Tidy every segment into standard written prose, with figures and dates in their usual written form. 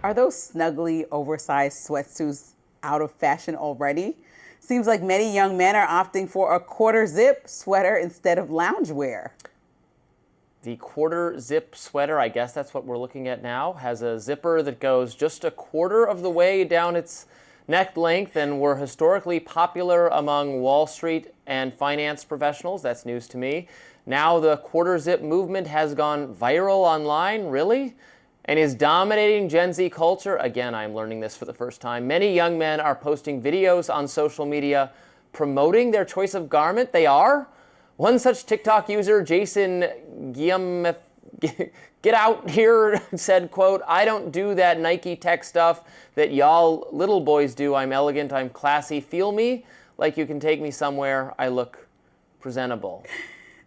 Are those snuggly, oversized sweatsuits out of fashion already? Seems like many young men are opting for a quarter zip sweater instead of loungewear. The quarter zip sweater, I guess that's what we're looking at now, has a zipper that goes just a quarter of the way down its neck length and were historically popular among Wall Street and finance professionals. That's news to me. Now the quarter zip movement has gone viral online, really? And is dominating Gen Z culture. Again, I'm learning this for the first time. Many young men are posting videos on social media promoting their choice of garment. They are. One such TikTok user, Jason Guillaume, get out here, said, quote, "I don't do that Nike tech stuff that y'all little boys do. I'm elegant, I'm classy. Feel me like you can take me somewhere. I look presentable."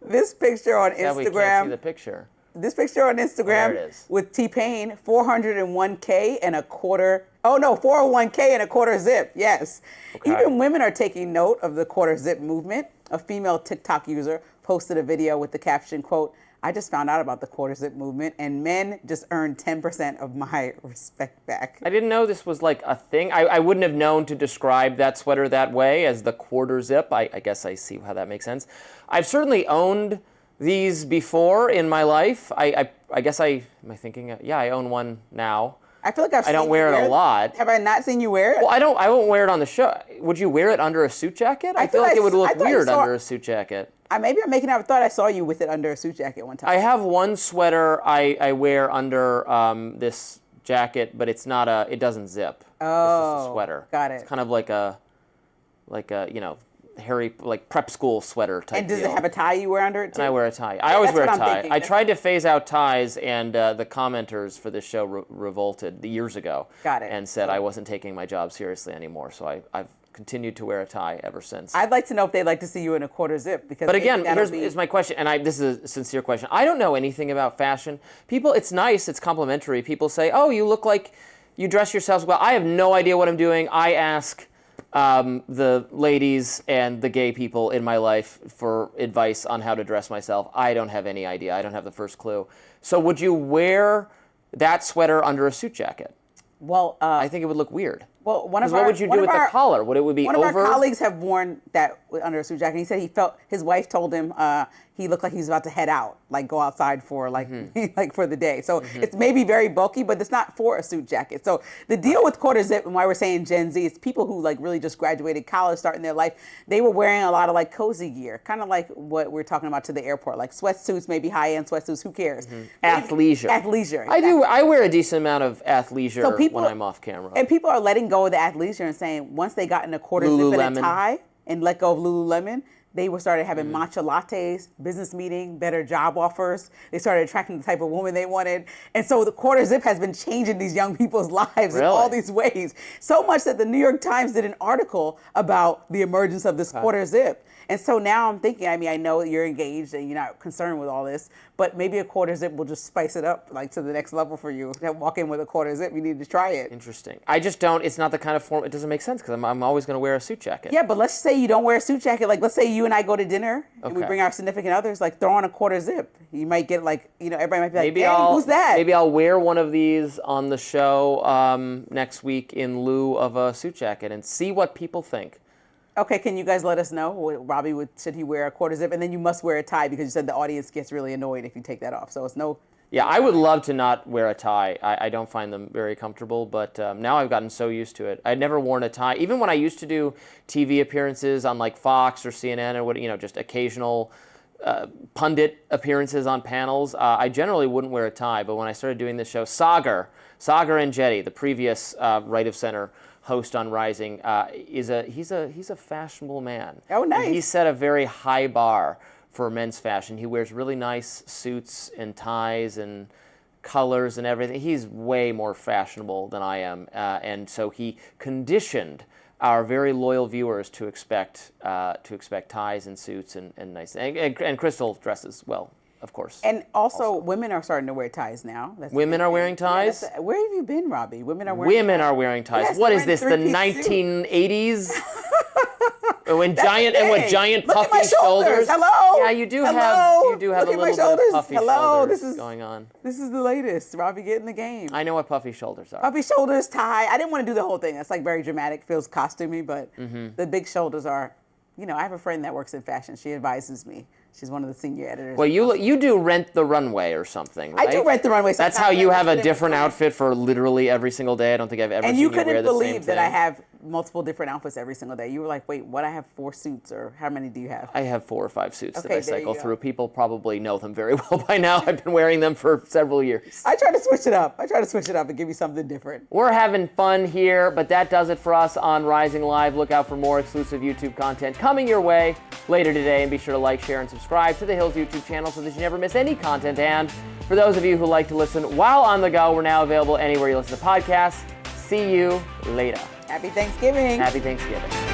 This picture on Yeah, Instagram. we can't see the picture. This picture on Instagram There it is. with T-Pain, 401k and a quarter. Oh no, 401k and a quarter zip. Yes. Okay. Even women are taking note of the quarter zip movement. A female TikTok user posted a video with the caption, quote, "I just found out about the quarter zip movement and men just earned 10% of my respect back." I didn't know this was like a thing. I wouldn't have known to describe that sweater that way as the quarter zip. I guess I see how that makes sense. I've certainly owned these before in my life. I guess am I thinking? Yeah, I own one now. I feel like I don't wear it a lot. Have I not seen you wear it? Well, I won't wear it on the show. Would you wear it under a suit jacket? I feel like it would look weird under a suit jacket. Maybe I'm making out. I thought I saw you with it under a suit jacket one time. I have one sweater I wear under this jacket, but it's not it doesn't zip. Oh, it's just a sweater. Got it. It's kind of like a hairy, like prep school sweater type And does deal. it have a tie you wear under it too? And I wear a tie. I always wear a that's what I'm tie. thinking. I tried to phase out ties, and the commenters for this show revolted years ago. Got it. And said I wasn't taking my job seriously anymore. So I've continued to wear a tie ever since. I'd like to know if they'd like to see you in a quarter zip. Because But again, here's my question, and this is a sincere question. I don't know anything about fashion. People, it's nice, it's complimentary. People say, "Oh, you look like you dress yourselves well." I have no idea what I'm doing. I ask the ladies and the gay people in my life for advice on how to dress myself. I don't have any idea. I don't have the first clue. So would you wear that sweater under a suit jacket? Well, I think it would look weird. Well, what would you do with the collar? Would it be one over? One of our colleagues have worn that under a suit jacket. He said he felt his wife told him he looked like he was about to head out, like go outside for like for the day. So it's maybe very bulky, but it's not for a suit jacket. So the deal with quarter zip and why we're saying Gen Z is people who like really just graduated college, starting their life. They were wearing a lot of like cozy gear, kind of like what we're talking about to the airport, like sweatsuits, maybe high-end sweatsuits. Who cares? Athleisure. Athleisure. I do. I wear a decent amount of athleisure when I'm off camera. And people are letting go of the athleisure and saying once they got in a quarter zip and a tie and let go of Lululemon, they started having matcha lattes, business meeting, better job offers. They started attracting the type of woman they wanted. And so the quarter zip has been changing these young people's lives in all these ways. So much that the New York Times did an article about the emergence of this quarter zip. And so now I'm thinking, I mean, I know you're engaged and you're not concerned with all this, but maybe a quarter zip will just spice it up like to the next level for you. Walk in with a quarter zip, you need to try it. Interesting. I just don't, it's not the kind of form, it doesn't make sense because I'm always going to wear a suit jacket. Yeah, but let's say you don't wear a suit jacket. Like, let's say you and I go to dinner and we bring our significant others, like throw on a quarter zip. You might get like, everybody might be like, hey, who's that? Maybe I'll wear one of these on the show next week in lieu of a suit jacket and see what people think. Okay, can you guys let us know? Robbie, should he wear a quarter zip? And then you must wear a tie because you said the audience gets really annoyed if you take that off. So it's no... Yeah, I would love to not wear a tie. I don't find them very comfortable, but now I've gotten so used to it. I'd never worn a tie. Even when I used to do TV appearances on like Fox or CNN or just occasional pundit appearances on panels, I generally wouldn't wear a tie. But when I started doing this show, Sagar and Jetty, the previous right of center host on Rising, he's a fashionable man. Oh, nice. And he set a very high bar for men's fashion. He wears really nice suits and ties and colors and everything. He's way more fashionable than I am, and so he conditioned our very loyal viewers to expect ties and suits and nice and Crystal dresses well. Of course. And also, women are starting to wear ties now. Women are wearing ties? Yeah, where have you been, Robbie? Women are wearing ties. What is this, the 1980s? With That's giant the and with thing. giant Look at puffy my shoulders. Hello. Yeah, you do Hello. have a Look at little my bit shoulders. of puffy Hello. shoulders going on. This is the latest. Robbie, get in the game. I know what puffy shoulders are. Puffy shoulders, tie. I didn't want to do the whole thing. That's like very dramatic, feels costumey, but the big shoulders are, I have a friend that works in fashion. She advises me. She's one of the senior editors. Well, you do Rent the Runway or something, right? I do Rent the Runway. That's how you have a different outfit for literally every single day. I don't think I've ever seen you wear the same thing. And you couldn't believe that I have multiple different outfits every single day. You were like, wait, what? I have 4 suits, or how many do you have? I have 4 or 5 suits that Okay, I cycle there you through. People probably know them very well by now. I've been wearing them for several years. I try to switch it up. And give you something different. We're having fun here, but that does it for us on Rising Live. Look out for more exclusive YouTube content coming your way later today, and be sure to like, share, and subscribe to the Hills YouTube channel so that you never miss any content. And for those of you who like to listen while on the go, we're now available anywhere you listen to podcasts. See you later. Happy Thanksgiving. Happy Thanksgiving.